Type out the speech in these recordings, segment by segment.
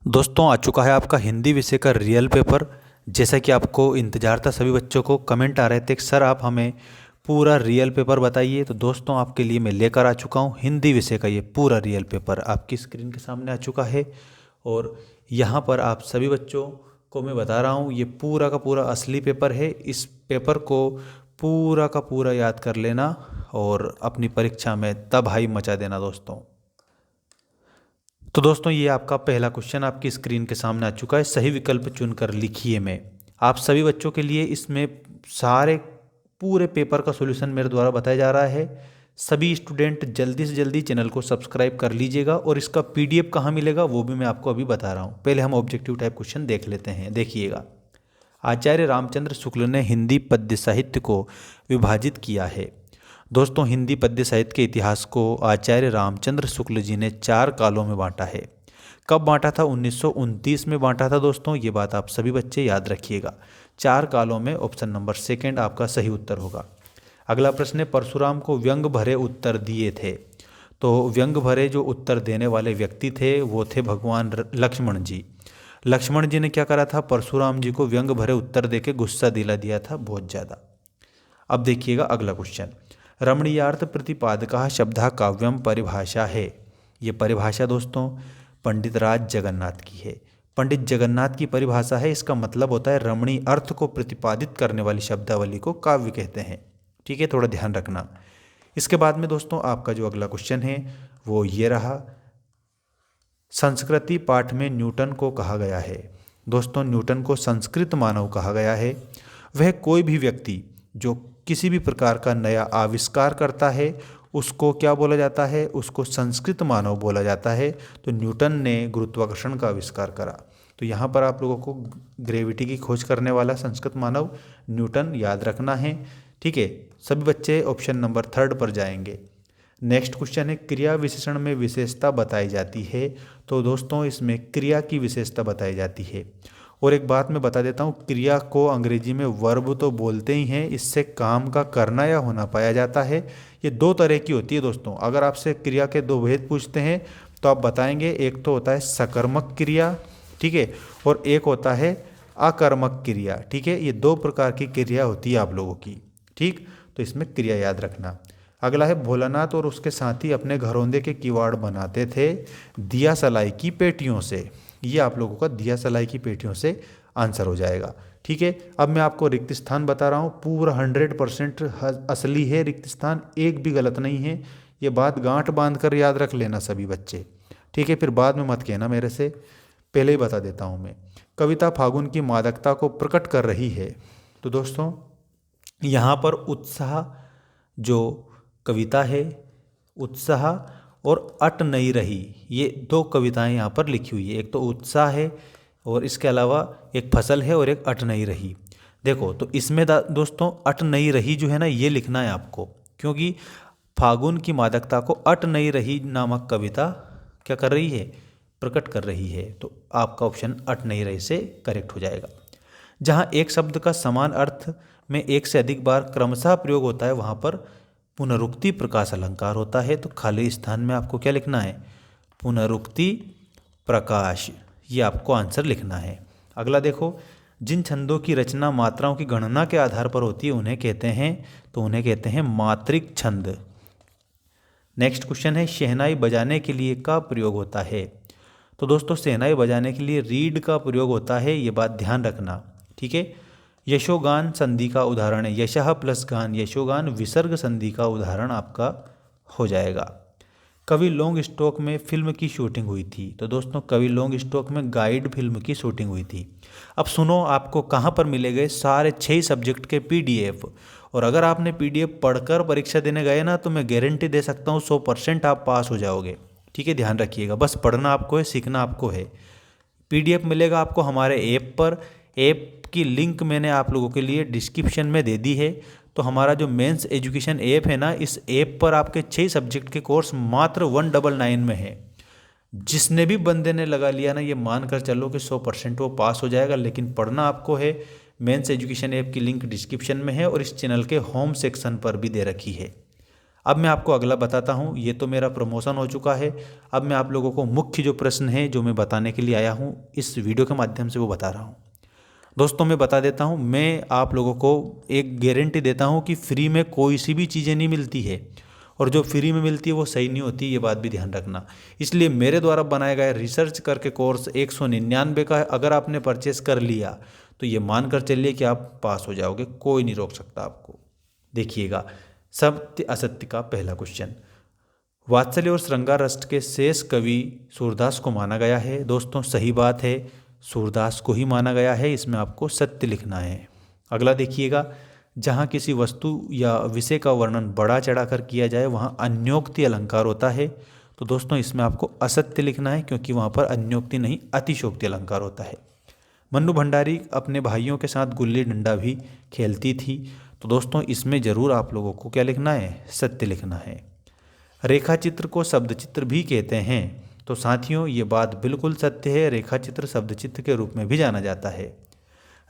दोस्तों आ चुका है आपका हिंदी विषय का रियल पेपर। जैसा कि आपको इंतजार था, सभी बच्चों को कमेंट आ रहे थे कि सर आप हमें पूरा रियल पेपर बताइए। तो दोस्तों आपके लिए मैं लेकर आ चुका हूँ हिंदी विषय का ये पूरा रियल पेपर आपकी स्क्रीन के सामने आ चुका है। और यहाँ पर आप सभी बच्चों को मैं बता रहा हूँ, ये पूरा का पूरा असली पेपर है। इस पेपर को पूरा का पूरा याद कर लेना और अपनी परीक्षा में तबाही मचा देना दोस्तों। तो दोस्तों ये आपका पहला क्वेश्चन आपकी स्क्रीन के सामने आ चुका है। सही विकल्प चुनकर लिखिए में। आप सभी बच्चों के लिए इसमें सारे पूरे पेपर का सॉल्यूशन मेरे द्वारा बताया जा रहा है। सभी स्टूडेंट जल्दी से जल्दी चैनल को सब्सक्राइब कर लीजिएगा और इसका पीडीएफ कहाँ मिलेगा वो भी मैं आपको अभी बता रहा हूँ। पहले हम ऑब्जेक्टिव टाइप क्वेश्चन देख लेते हैं। देखिएगा, आचार्य रामचंद्र शुक्ल ने हिंदी पद्य साहित्य को विभाजित किया है। दोस्तों हिंदी पद्य साहित्य के इतिहास को आचार्य रामचंद्र शुक्ल जी ने 4 कालों में बांटा है। कब बांटा था? 1929 में बांटा था दोस्तों। ये बात आप सभी बच्चे याद रखिएगा। 4 कालों में ऑप्शन नंबर सेकंड आपका सही उत्तर होगा। अगला प्रश्न है, परशुराम को व्यंग भरे उत्तर दिए थे। तो व्यंग भरे जो उत्तर देने वाले व्यक्ति थे वो थे भगवान लक्ष्मण जी। लक्ष्मण जी ने क्या करा था? परशुराम जी को व्यंग भरे उत्तर देके गुस्सा दिला दिया था बहुत ज़्यादा। अब देखिएगा अगला क्वेश्चन, रमणीयार्थ प्रतिपादकः शब्दः काव्यम परिभाषा है। ये परिभाषा दोस्तों पंडित राज जगन्नाथ की है। पंडित जगन्नाथ की परिभाषा है। इसका मतलब होता है रमणीय अर्थ को प्रतिपादित करने वाली शब्दावली को काव्य कहते हैं। ठीक है, थोड़ा ध्यान रखना। इसके बाद में दोस्तों आपका जो अगला क्वेश्चन है वो ये रहा, संस्कृति पाठ में न्यूटन को कहा गया है। दोस्तों न्यूटन को संस्कृत मानव कहा गया है। वह कोई भी व्यक्ति जो किसी भी प्रकार का नया आविष्कार करता है उसको क्या बोला जाता है? उसको संस्कृत मानव बोला जाता है। तो न्यूटन ने गुरुत्वाकर्षण का आविष्कार करा। तो यहाँ पर आप लोगों को ग्रेविटी की खोज करने वाला संस्कृत मानव न्यूटन याद रखना है। ठीक है, सभी बच्चे ऑप्शन नंबर 3 पर जाएंगे। नेक्स्ट क्वेश्चन है, क्रिया विशेषण में विशेषता बताई जाती है। तो दोस्तों इसमें क्रिया की विशेषता बताई जाती है। और एक बात मैं बता देता हूँ, क्रिया को अंग्रेजी में वर्ब तो बोलते ही हैं, इससे काम का करना या होना पाया जाता है। ये 2 तरह की होती है दोस्तों। अगर आपसे क्रिया के 2 भेद पूछते हैं तो आप बताएंगे, एक तो होता है सकर्मक क्रिया, ठीक है, और एक होता है अकर्मक क्रिया। ठीक है, ये 2 प्रकार की क्रिया होती है आप लोगों की। ठीक, तो इसमें क्रिया याद रखना। अगला है, भोलानाथ और उसके साथी अपने घरौंदे के किवाड़ बनाते थे दिया सलाई की पेटियों से। ये आप लोगों का दिया सलाई की पेटियों से आंसर हो जाएगा। ठीक है, अब मैं आपको रिक्त स्थान बता रहा हूँ, पूरा 100% असली है रिक्त स्थान, एक भी गलत नहीं है। ये बात गांठ बांध कर याद रख लेना सभी बच्चे। ठीक है, फिर बाद में मत कहना मेरे से, पहले ही बता देता हूँ मैं। कविता फागुन की मादकता को प्रकट कर रही है। तो दोस्तों यहाँ पर उत्साह जो कविता है, उत्साह और अट नहीं रही, ये 2 कविताएं यहाँ पर लिखी हुई है। एक तो उत्साह है और इसके अलावा एक फसल है और एक अट नहीं रही। देखो तो इसमें दोस्तों अट नहीं रही जो है ना, ये लिखना है आपको, क्योंकि फागुन की मादकता को अट नहीं रही नामक कविता क्या कर रही है? प्रकट कर रही है। तो आपका ऑप्शन अट नहीं रही से करेक्ट हो जाएगा। जहाँ एक शब्द का समान अर्थ में एक से अधिक बार क्रमशः प्रयोग होता है वहाँ पर पुनरुक्ति प्रकाश अलंकार होता है। तो खाली स्थान में आपको क्या लिखना है? पुनरुक्ति प्रकाश, ये आपको आंसर लिखना है। अगला देखो, जिन छंदों की रचना मात्राओं की गणना के आधार पर होती है उन्हें कहते हैं, तो उन्हें कहते हैं मात्रिक छंद। नेक्स्ट क्वेश्चन है, शहनाई बजाने के लिए का प्रयोग होता है। तो दोस्तों शहनाई बजाने के लिए रीड का प्रयोग होता है, ये बात ध्यान रखना। ठीक है, यशोगान संधि का उदाहरण है, यशः प्लस गान, यशोगान विसर्ग संधि का उदाहरण आपका हो जाएगा। कवि लॉन्ग स्टॉक में फिल्म की शूटिंग हुई थी। तो दोस्तों कवि लॉन्ग स्टॉक में गाइड फिल्म की शूटिंग हुई थी। अब सुनो, आपको कहाँ पर मिलेंगे सारे 6 सब्जेक्ट के पीडीएफ। और अगर आपने पीडीएफ पढ़कर परीक्षा देने गए ना तो मैं गारंटी दे सकता हूँ 100% आप पास हो जाओगे। ठीक है, ध्यान रखिएगा, बस पढ़ना आपको है, सीखना आपको है। पीडीएफ मिलेगा आपको हमारे ऐप पर। ऐप की लिंक मैंने आप लोगों के लिए डिस्क्रिप्शन में दे दी है। तो हमारा जो मेंस एजुकेशन ऐप है ना, इस ऐप पर आपके 6 सब्जेक्ट के कोर्स मात्र 199 में है। जिसने भी बंदे ने लगा लिया ना, ये मान कर चलो कि 100% वो पास हो जाएगा। लेकिन पढ़ना आपको है। मेंस एजुकेशन ऐप की लिंक डिस्क्रिप्शन में है और इस चैनल के होम सेक्शन पर भी दे रखी है। अब मैं आपको अगला बताता हूँ। ये तो मेरा प्रमोशन हो चुका है। अब मैं आप लोगों को मुख्य जो प्रश्न है जो मैं बताने के लिए आया हूँ इस वीडियो के माध्यम से वो बता रहा हूँ। दोस्तों मैं बता देता हूँ, मैं आप लोगों को एक गारंटी देता हूँ कि फ्री में कोई सी भी चीज़ें नहीं मिलती है, और जो फ्री में मिलती है वो सही नहीं होती, ये बात भी ध्यान रखना। इसलिए मेरे द्वारा बनाया गया रिसर्च करके कोर्स 199 का है। अगर आपने परचेस कर लिया तो ये मानकर चलिए कि आप पास हो जाओगे, कोई नहीं रोक सकता आपको। देखिएगा, सत्य असत्य का पहला क्वेश्चन। वात्सल्य और श्रृंगार रस के शेष कवि सूरदास को माना गया है। दोस्तों सही बात है, सूरदास को ही माना गया है, इसमें आपको सत्य लिखना है। अगला देखिएगा, जहाँ किसी वस्तु या विषय का वर्णन बढ़ा चढ़ाकर किया जाए वहाँ अन्योक्ति अलंकार होता है। तो दोस्तों इसमें आपको असत्य लिखना है, क्योंकि वहाँ पर अन्योक्ति नहीं अतिशोक्ति अलंकार होता है। मन्नू भंडारी अपने भाइयों के साथ गुल्ली डंडा भी खेलती थी। तो दोस्तों इसमें ज़रूर आप लोगों को क्या लिखना है, सत्य लिखना है। रेखा चित्र को शब्द चित्र भी कहते हैं। तो साथियों ये बात बिल्कुल सत्य है, रेखा चित्र शब्द चित्र के रूप में भी जाना जाता है।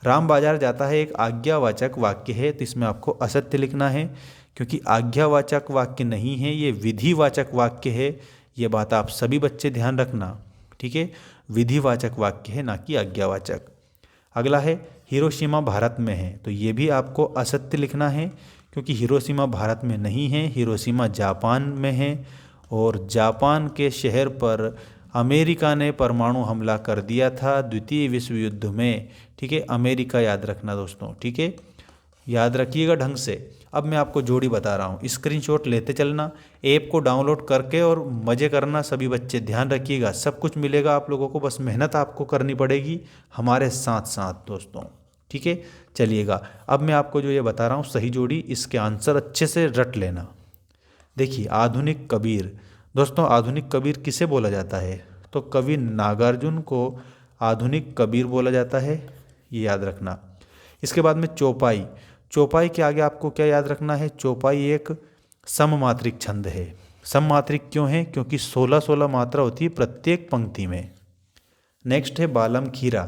राम बाजार जाता है एक आज्ञावाचक वाक्य है, तो इसमें आपको असत्य लिखना है, क्योंकि आज्ञावाचक वाक्य नहीं है, ये विधिवाचक वाक्य है। ये बात आप सभी बच्चे ध्यान रखना, ठीक है। विधिवाचक वाक्य है, ना कि आज्ञावाचक। अगला है हिरोशिमा भारत में है, तो ये भी आपको असत्य लिखना है, क्योंकि हिरोशिमा भारत में नहीं है, हिरोशिमा जापान में है। और जापान के शहर पर अमेरिका ने परमाणु हमला कर दिया था द्वितीय विश्व युद्ध में, ठीक है। अमेरिका याद रखना दोस्तों, ठीक है, याद रखिएगा ढंग से। अब मैं आपको जोड़ी बता रहा हूँ, स्क्रीनशॉट लेते चलना, ऐप को डाउनलोड करके और मज़े करना सभी बच्चे। ध्यान रखिएगा, सब कुछ मिलेगा आप लोगों को, बस मेहनत आपको करनी पड़ेगी हमारे साथ साथ दोस्तों, ठीक है। चलिएगा, अब मैं आपको जो ये बता रहा हूँ सही जोड़ी, इसके आंसर अच्छे से रट लेना। देखिए, आधुनिक कबीर। दोस्तों आधुनिक कबीर किसे बोला जाता है? तो कवि नागार्जुन को आधुनिक कबीर बोला जाता है, ये याद रखना। इसके बाद में चौपाई। चौपाई के आगे आपको क्या याद रखना है? चौपाई एक सममात्रिक छंद है। सममात्रिक क्यों है? क्योंकि 16-16 मात्रा होती है प्रत्येक पंक्ति में। नेक्स्ट है बालम खीरा।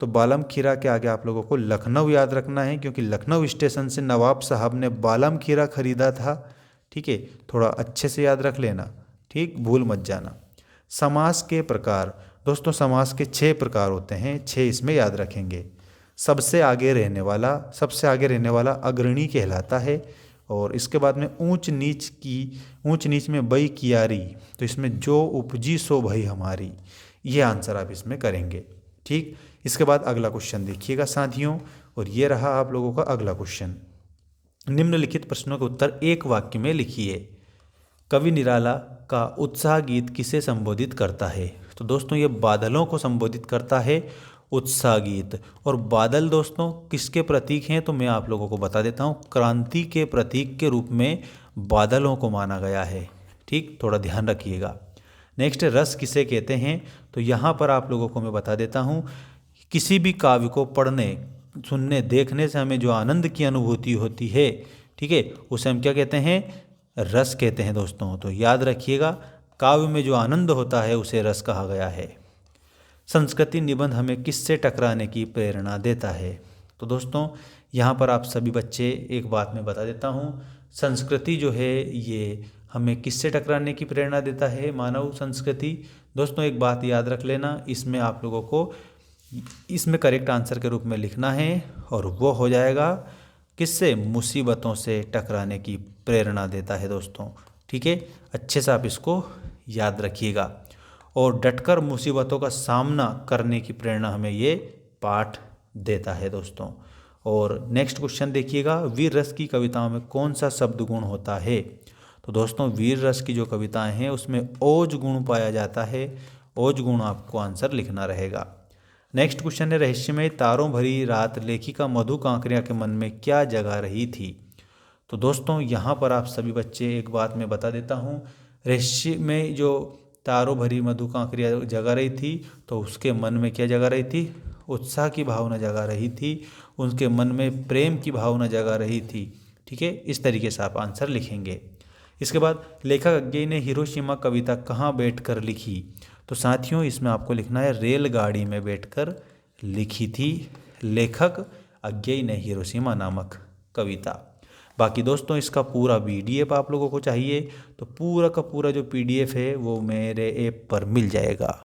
तो बालम खीरा के आगे आप लोगों को लखनऊ याद रखना है, क्योंकि लखनऊ स्टेशन से नवाब साहब ने बालम खीरा खरीदा था, ठीक है। थोड़ा अच्छे से याद रख लेना, ठीक, भूल मत जाना। समास के प्रकार। दोस्तों समास के 6 प्रकार होते हैं, 6 इसमें याद रखेंगे। सबसे आगे रहने वाला अग्रणी कहलाता है। और इसके बाद में ऊंच नीच में बई कियारी, तो इसमें जो उपजी सो भई हमारी, ये आंसर आप इसमें करेंगे, ठीक। इसके बाद अगला क्वेश्चन देखिएगा साथियों, और ये रहा आप लोगों का अगला क्वेश्चन। निम्नलिखित प्रश्नों के उत्तर एक वाक्य में लिखिए। कवि निराला का उत्साह गीत किसे संबोधित करता है? तो दोस्तों ये बादलों को संबोधित करता है, उत्साह गीत। और बादल दोस्तों किसके प्रतीक हैं? तो मैं आप लोगों को बता देता हूँ, क्रांति के प्रतीक के रूप में बादलों को माना गया है, ठीक, थोड़ा ध्यान रखिएगा। नेक्स्ट, रस किसे कहते हैं? तो यहाँ पर आप लोगों को मैं बता देता हूँ, किसी भी काव्य को पढ़ने, सुनने, देखने से हमें जो आनंद की अनुभूति होती है, ठीक है, उसे हम क्या कहते हैं? रस कहते हैं दोस्तों। तो याद रखिएगा, काव्य में जो आनंद होता है उसे रस कहा गया है। संस्कृति निबंध हमें किससे टकराने की प्रेरणा देता है? तो दोस्तों यहाँ पर आप सभी बच्चे एक बात मैं बता देता हूँ, संस्कृति जो है ये हमें किससे टकराने की प्रेरणा देता है? मानव संस्कृति। दोस्तों एक बात याद रख लेना, इसमें आप लोगों को इसमें करेक्ट आंसर के रूप में लिखना है, और वो हो जाएगा किससे? मुसीबतों से टकराने की प्रेरणा देता है दोस्तों, ठीक है। अच्छे से आप इसको याद रखिएगा। और डटकर मुसीबतों का सामना करने की प्रेरणा हमें ये पाठ देता है दोस्तों। और नेक्स्ट क्वेश्चन देखिएगा, वीर रस की कविताओं में कौन सा शब्द गुण होता है? तो दोस्तों वीर रस की जो कविताएं हैं उसमें ओज गुण पाया जाता है, ओज गुण आपको आंसर लिखना रहेगा। नेक्स्ट क्वेश्चन है, रहस्यमय तारों भरी रात लेखिका मधु कांकरिया के मन में क्या जगा रही थी? तो दोस्तों यहाँ पर आप सभी बच्चे एक बात मैं बता देता हूँ, रहस्य में जो तारों भरी मधु कांकरिया जगा रही थी, तो उसके मन में क्या जगा रही थी? उत्साह की भावना जगा रही थी, उनके मन में प्रेम की भावना जगा रही थी, ठीक है। इस तरीके से आप आंसर लिखेंगे। इसके बाद लेखक अज्ञेय ने हिरोशिमा कविता कहाँ बैठकर लिखी? तो साथियों इसमें आपको लिखना है रेलगाड़ी में बैठकर लिखी थी लेखक अज्ञेय ने हिरोशिमा नामक कविता। बाकी दोस्तों इसका पूरा PDF आप लोगों को चाहिए तो पूरा का पूरा जो PDF है वो मेरे ऐप पर मिल जाएगा।